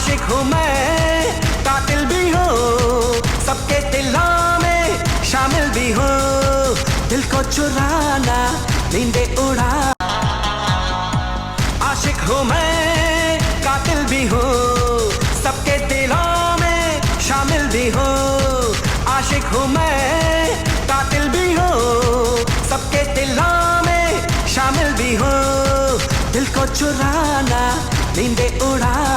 आशिक हूँ मैं, कातिल भी हूँ, सबके दिलों में शामिल भी हूँ। दिल को चुराना, नींदे उड़ा। आशिक हूँ मैं, कातिल भी हूँ, सबके दिलों में शामिल भी हूँ। आशिक हूँ मैं, कातिल भी हूँ, सबके दिलों में शामिल भी हूँ। दिल को चुराना, नींदे उड़ा।